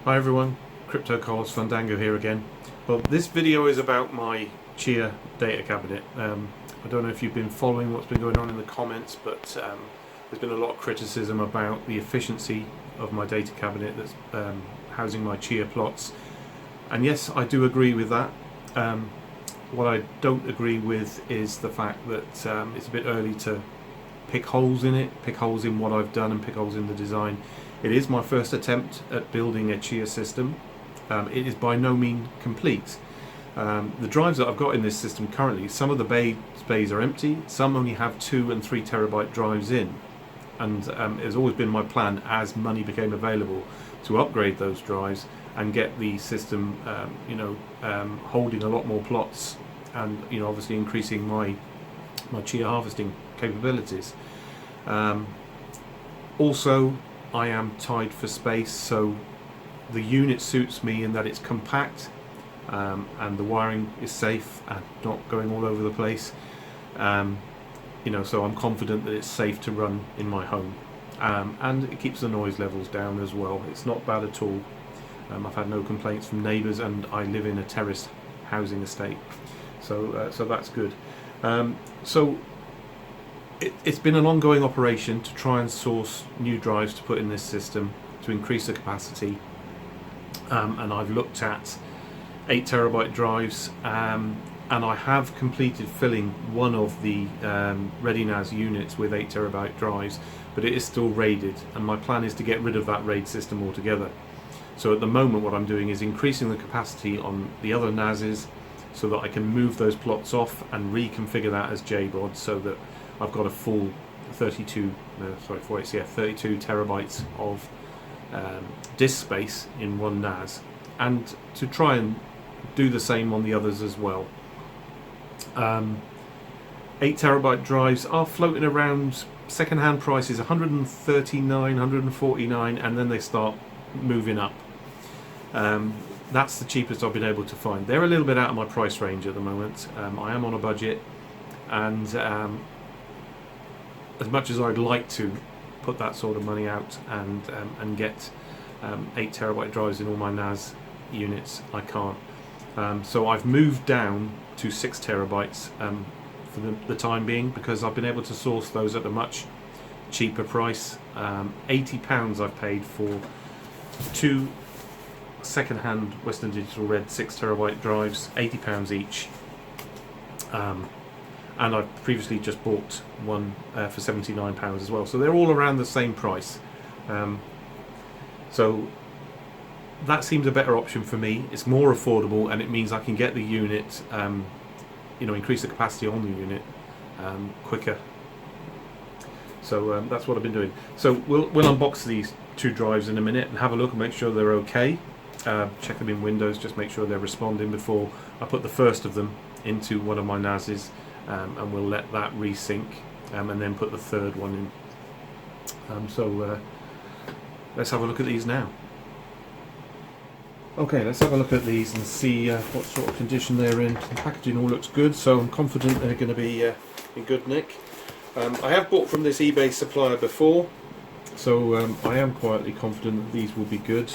Hi everyone, Crypto Carlos Fandango here again. Well, this video is about my CHIA data cabinet. I don't know if you've been following what's been going on in the comments, but there's been a lot of criticism about the efficiency of my data cabinet that's housing my CHIA plots. And yes, I do agree with that. What I don't agree with is the fact that it's a bit early to pick holes in it, pick holes in what I've done and pick holes in the design. It is my first attempt at building a CHIA system. It is by no means complete. The drives that I've got in this system currently, some of the bays are empty, some only have 2 and 3 terabyte drives in. And it's always been my plan, as money became available, to upgrade those drives and get the system holding a lot more plots, and obviously increasing my CHIA harvesting capabilities. Also, I am tied for space, so the unit suits me in that it's compact and the wiring is safe and not going all over the place. So I'm confident that it's safe to run in my home, and it keeps the noise levels down as well. It's not bad at all. I've had no complaints from neighbours, and I live in a terraced housing estate, so that's good. It's been an ongoing operation to try and source new drives to put in this system to increase the capacity, and I've looked at 8 terabyte drives, and I have completed filling one of the NAS units with 8 terabyte drives, but it is still RAIDed, and my plan is to get rid of that RAID system altogether. So at the moment what I'm doing is increasing the capacity on the other NASs so that I can move those plots off and reconfigure that as JBOD, so that I've got a full 32 terabytes of disk space in one NAS, and to try and do the same on the others as well. 8 terabyte drives are floating around second-hand prices, 139, 149, and then they start moving up. That's the cheapest I've been able to find. They're a little bit out of my price range at the moment. I am on a budget, and as much as I'd like to put that sort of money out and get 8 terabyte drives in all my NAS units, I can't. So I've moved down to 6 terabytes for the time being, because I've been able to source those at a much cheaper price. £80 I've paid for 2 second-hand Western Digital Red 6 terabyte drives, £80 each. And I've previously just bought one for £79 as well, so they're all around the same price. So that seems a better option for me. It's more affordable, and it means I can get the unit, increase the capacity on the unit quicker. So that's what I've been doing. So we'll unbox these 2 drives in a minute and have a look and make sure they're okay. Check them in Windows, just make sure they're responding before I put the first of them into one of my NASs. And we'll let that resync, and then put the third one in. Let's have a look at these now. Okay, let's have a look at these and see what sort of condition they're in. The packaging all looks good, so I'm confident they're going to be in good nick. I have bought from this eBay supplier before, so I am quietly confident that these will be good.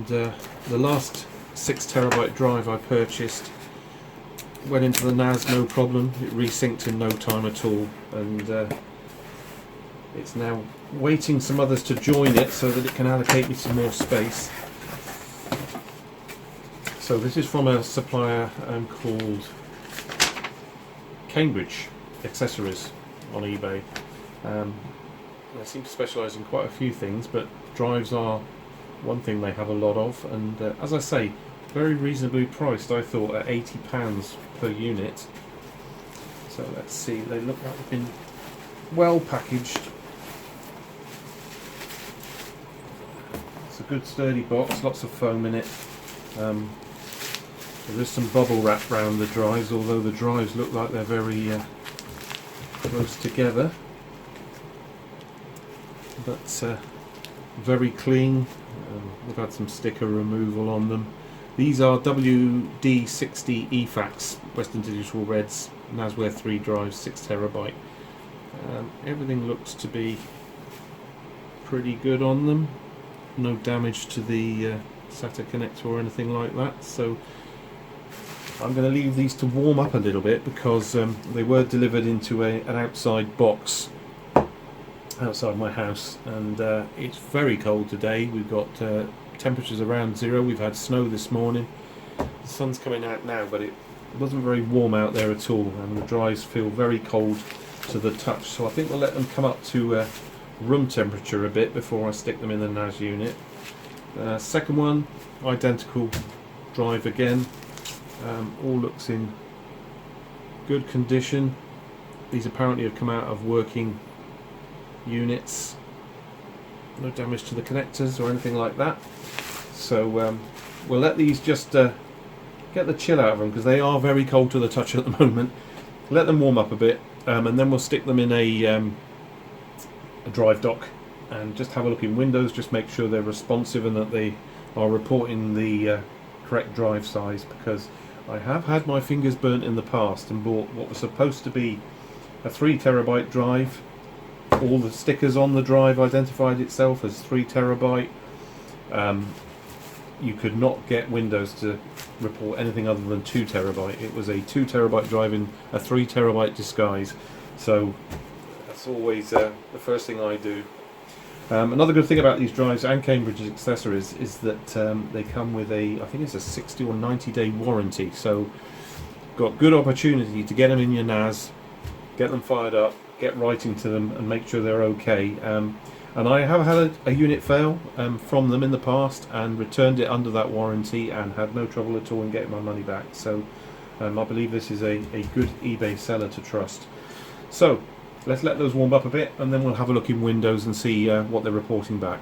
The last 6 terabyte drive I purchased went into the NAS no problem. It resynced in no time at all, and it's now waiting some others to join it so that it can allocate me some more space. So this is from a supplier called Cambridge Accessories on eBay. They seem to specialise in quite a few things, but drives are one thing they have a lot of, and as I say, very reasonably priced, I thought, at £80 per unit. So let's see, they look like they've been well packaged. It's a good sturdy box, lots of foam in it. There is some bubble wrap around the drives, although the drives look like they're very close together. But very clean. We've had some sticker removal on them. These are WD60 EFAX Western Digital Reds NASware 3 drives, 6 terabyte. Everything looks to be pretty good on them. No damage to the SATA connector or anything like that. So I'm going to leave these to warm up a little bit, because they were delivered into an outside box outside my house, and it's very cold today. We've got temperatures around 0. We've had snow this morning. The sun's coming out now, but it wasn't very warm out there at all, and the drives feel very cold to the touch. So I think we'll let them come up to room temperature a bit before I stick them in the NAS unit. Second one, identical drive again. All looks in good condition. These apparently have come out of working units. No damage to the connectors or anything like that. So we'll let these just get the chill out of them, because they are very cold to the touch at the moment. Let them warm up a bit, and then we'll stick them in a drive dock and just have a look in Windows, just make sure they're responsive and that they are reporting the correct drive size, because I have had my fingers burnt in the past and bought what was supposed to be a 3 terabyte drive. All the stickers on the drive identified itself as 3 terabyte. You could not get Windows to report anything other than 2 terabyte. It was a 2 terabyte drive in a 3 terabyte disguise. So that's always the first thing I do. Another good thing about these drives and Cambridge's accessories is that they come with I think it's a 60 or 90 day warranty. So got good opportunity to get them in your NAS, get them fired up, get writing to them and make sure they're okay. And I have had a unit fail from them in the past and returned it under that warranty and had no trouble at all in getting my money back. So I believe this is a good eBay seller to trust. So let's let those warm up a bit, and then we'll have a look in Windows and see what they're reporting back.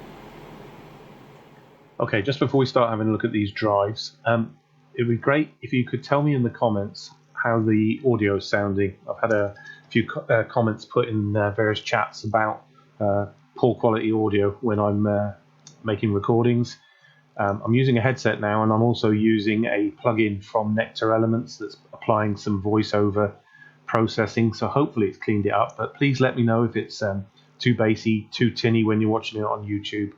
Okay, just before we start having a look at these drives, it would be great if you could tell me in the comments how the audio is sounding. I've had a few comments put in various chats about poor quality audio when I'm making recordings. I'm using a headset now, and I'm also using a plugin from Nectar Elements that's applying some voiceover processing, so hopefully it's cleaned it up. But please let me know if it's too bassy, too tinny when you're watching it on YouTube,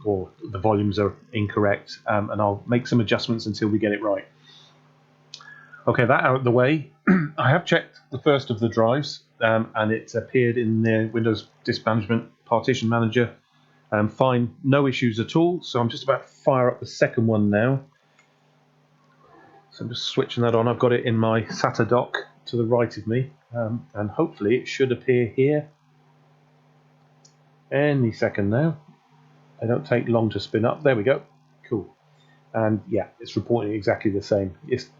or the volumes are incorrect, and I'll make some adjustments until we get it right. Okay, that out of the way, I have checked the first of the drives, and it's appeared in the Windows Disk Management Partition Manager. Fine, no issues at all. So I'm just about to fire up the second one now. So I'm just switching that on. I've got it in my SATA dock to the right of me, and hopefully it should appear here any second now. They don't take long to spin up. There we go. Cool. And yeah, it's reporting exactly the same. It's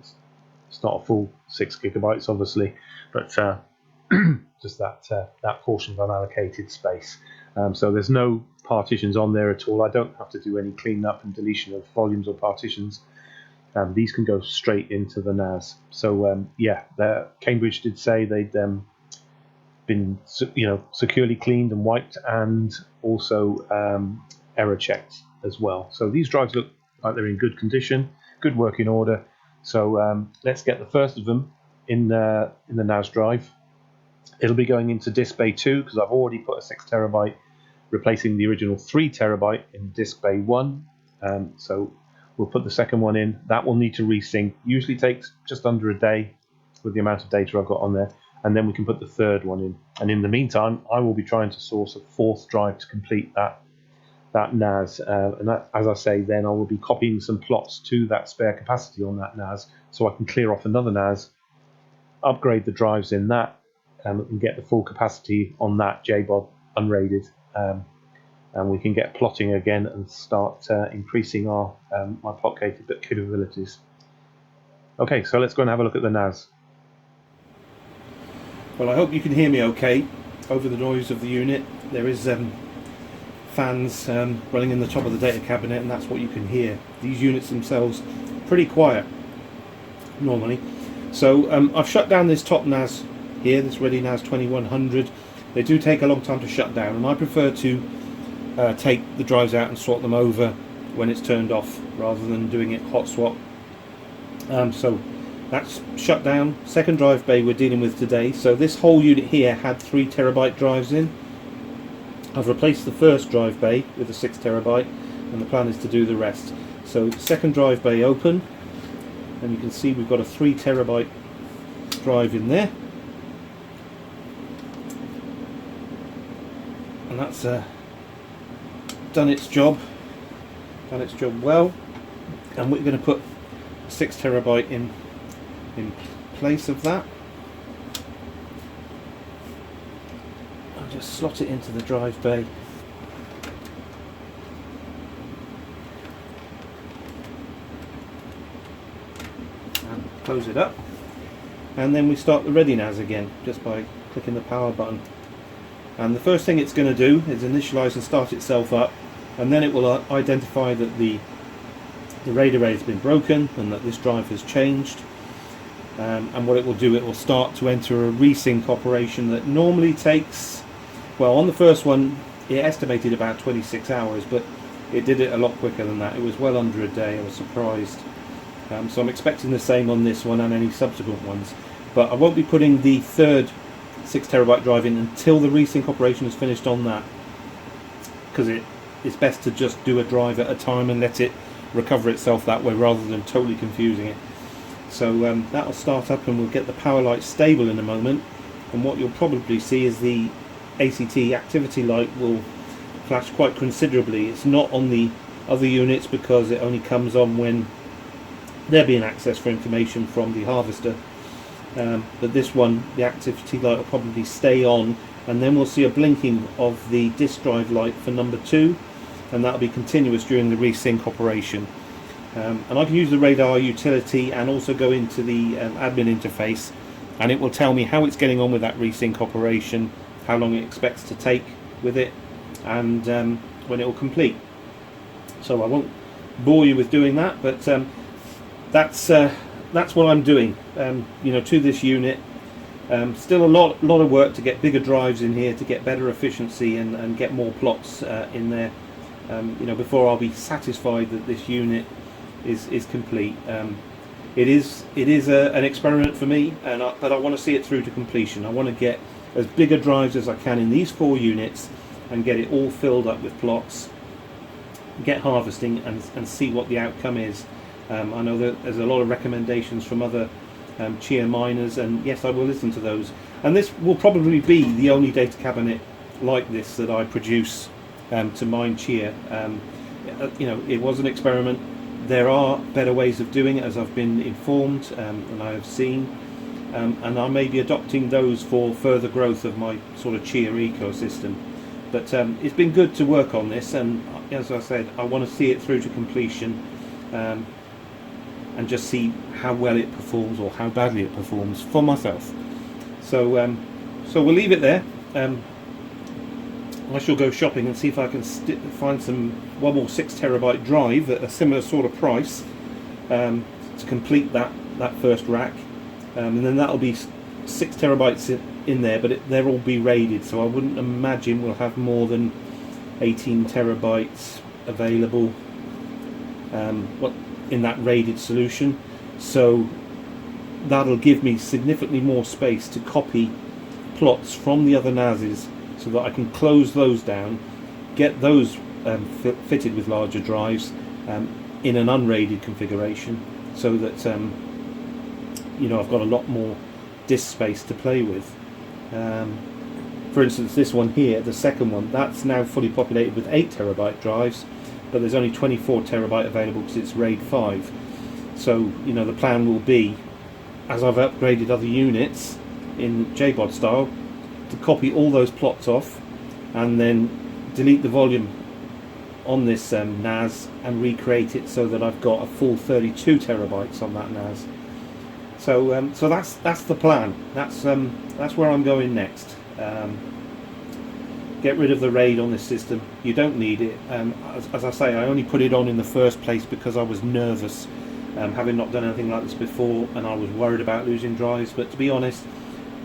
not a full 6 gigabytes, obviously, but just that portion of unallocated space. So there's no partitions on there at all. I don't have to do any clean up and deletion of volumes or partitions. These can go straight into the NAS. So yeah, Cambridge did say they'd been securely cleaned and wiped, and also error checked as well. So these drives look like they're in good condition, good working order. So let's get the first of them in the NAS drive. It'll be going into disk bay 2 because I've already put a 6 terabyte, replacing the original 3 terabyte in disk bay 1. So we'll put the second one in. That will need to resync. Usually takes just under a day with the amount of data I've got on there, and then we can put the third one in. And in the meantime, I will be trying to source a 4th drive to complete that NAS, and that, as I say, then I will be copying some plots to that spare capacity on that NAS, so I can clear off another NAS, upgrade the drives in that, and get the full capacity on that JBOD unrated, and we can get plotting again and start increasing our my plot capabilities. Okay, so let's go and have a look at the NAS. Well, I hope you can hear me okay over the noise of the unit. There is fans running in the top of the data cabinet, and that's what you can hear. These units themselves pretty quiet normally. So I've shut down this top NAS here, this Ready NAS 2100. They do take a long time to shut down, and I prefer to take the drives out and swap them over when it's turned off rather than doing it hot swap. So that's shut down. Second drive bay we're dealing with today. So this whole unit here had 3 terabyte drives in. I've replaced the first drive bay with a 6 terabyte, and the plan is to do the rest. So second drive bay open, and you can see we've got a 3 terabyte drive in there, and that's done its job well. And we're going to put 6 terabyte in place of that. I'll just slot it into the drive bay. And close it up. And then we start the Ready NAS again, just by clicking the power button. And the first thing it's going to do is initialize and start itself up, and then it will identify that the RAID array has been broken and that this drive has changed. And what it will do, it will start to enter a resync operation that normally takes, well, on the first one it estimated about 26 hours, but it did it a lot quicker than that. It was well under a day. I was surprised. So I'm expecting the same on this one and any subsequent ones, but I won't be putting the third 6 terabyte drive in until the resync operation is finished on that, because it's best to just do a drive at a time and let it recover itself that way rather than totally confusing it. So that'll start up, and we'll get the power light stable in a moment, and what you'll probably see is the ACT activity light will flash quite considerably. It's not on the other units because it only comes on when they're being accessed for information from the harvester, but this one, the activity light will probably stay on, and then we'll see a blinking of the disk drive light for number 2, and that'll be continuous during the resync operation. And I can use the radar utility and also go into the admin interface, and it will tell me how it's getting on with that resync operation, how long it expects to take with it, and when it will complete. So I won't bore you with doing that, but that's what I'm doing, to this unit. Still a lot of work to get bigger drives in here, to get better efficiency and get more plots in there, before I'll be satisfied that this unit is complete. It is an experiment for me, but I want to see it through to completion. I want to get as big a drives as I can in these 4 units and get it all filled up with plots, get harvesting, and see what the outcome is. I know that there's a lot of recommendations from other CHIA miners, and yes, I will listen to those. And this will probably be the only data cabinet like this that I produce to mine CHIA. It was an experiment. There are better ways of doing it, as I've been informed and I have seen, and I may be adopting those for further growth of my sort of CHIA ecosystem. But it's been good to work on this, and as I said, I want to see it through to completion. And just see how well it performs or how badly it performs for myself. So we'll leave it there. I shall go shopping and see if I can find one more 6 terabyte drive at a similar sort of price to complete that first rack, and then that'll be 6 terabytes in there, but they'll all be RAIDed, so I wouldn't imagine we'll have more than 18 terabytes available in that RAIDed solution. So that'll give me significantly more space to copy plots from the other NASs, so that I can close those down, get those fitted with larger drives in an unraided configuration, so that I've got a lot more disk space to play with. For instance, this one here, the second one, that's now fully populated with 8 terabyte drives, but there's only 24 terabyte available because it's RAID 5. So the plan will be, as I've upgraded other units in JBOD style, to copy all those plots off and then delete the volume on this NAS and recreate it so that I've got a full 32 terabytes on that NAS. So that's the plan. That's where I'm going next. Get rid of the RAID on this system. You don't need it. As I say, I only put it on in the first place because I was nervous, having not done anything like this before, and I was worried about losing drives. But to be honest,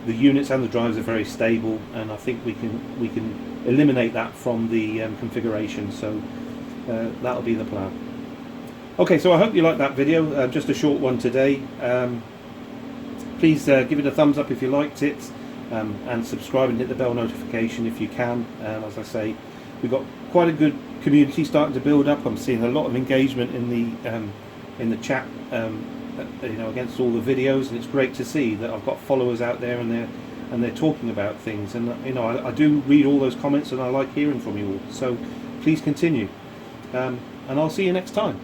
the units and the drives are very stable, and I think we can eliminate that from the configuration. So that'll be the plan. Okay, so I hope you liked that video. Just a short one today. Please give it a thumbs up if you liked it. and subscribe and hit the bell notification if you can. As I say, we've got quite a good community starting to build up. I'm seeing a lot of engagement in the chat, against all the videos, and it's great to see that I've got followers out there and they're talking about things, and I do read all those comments and I like hearing from you all, so please continue, and I'll see you next time.